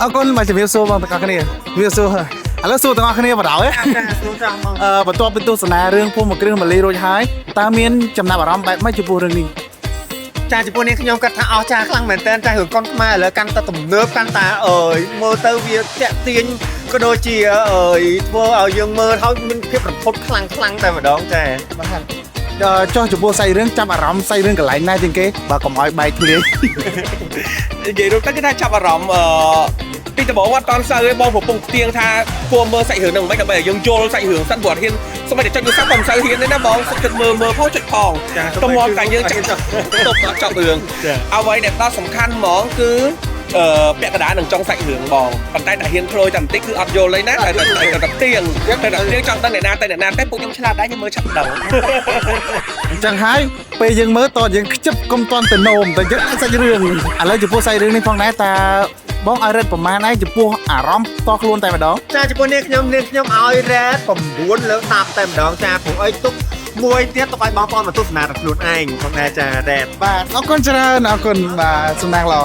អរគុណមកជំរាបសួរបងទាំងអស់គ្នាជំរាបសួរឥឡូវសួរទាំងអស់គ្នាបណ្ដោយ សួរចាំមក បន្ទាប់ពីទស្សនារឿងភូមិគ្រឹះម៉ាលីរួចហើយតើមានចំណាប់អារម្មណ៍បែបម៉េចចំពោះរឿងនេះ ចាចំពោះនេះខ្ញុំគាត់ថាអស់ចាខ្លាំងមែនតើចារឿងកុនខ្មែរឥឡូវកាន់តែទំនើបកាន់តែមើលទៅវាតាក់ទាញក៏ដូចជាធ្វើឲ្យយើងមើលហើយមានភាពរំភើបខ្លាំងតែម្ដងចា បាទចុះចំពោះសាច់រឿងចាប់អារម្មណ៍សាច់រឿងកន្លែងណាជាងគេបើកុំឲ្យបែកធ្លាយ និយាយរួមទៅគឺថាចាប់អារម្មណ៍ពីដំបូងអត់តន់សូវទេបងប្រពងទៀងថាគួរមើលសាច់រឿងហ្នឹងមិនដើម្បីឲ្យយើងយល់សាច់រឿងសិនព្រោះអត់ហ៊ានសូម្បីតែចុចវាសាប់ក៏មិនសូវហ៊ានទេណាបងគិតមើលផងចុចផងទៅមកតែយើងចប់ចប់រឿងអ្វីដែលដល់សំខាន់ហ្មងគឺពាក់កណ្ដាលនឹងចង់សាច់រឿងបងប៉ុន្តែតែហ៊ានខ្លយតែបន្តិចគឺអត់យល់ទេណាតែទៀងចង់ដឹងអ្នកណាទៅអ្នកណាតែពួកខ្ញុំឆ្លាតដែរខ្ញុំមើលឆាប់ដឹង អញ្ចឹងហើយពេលយើងមើលតើយើងខ្ជិបកុំតន់ទៅនោមតែយើងអាចសាច់រឿងឥឡូវចំពោះសាច់រឿងនេះផងដែរតើបងឲ្យរ៉េតប្រមាណឯងចំពោះអារម្មណ៍តខ្លួនតែម្ដង ចាចំពោះនេះខ្ញុំឲ្យរ៉េត9លើ10តែម្ដងចាព្រោះអីទុកមួយទៀតទុកឲ្យបងប្អូនមកទស្សនាដល់ខ្លួនឯងផងដែរចារ៉េត បាទអរគុណច្រើនអរគុណបាទសំណាងល្អ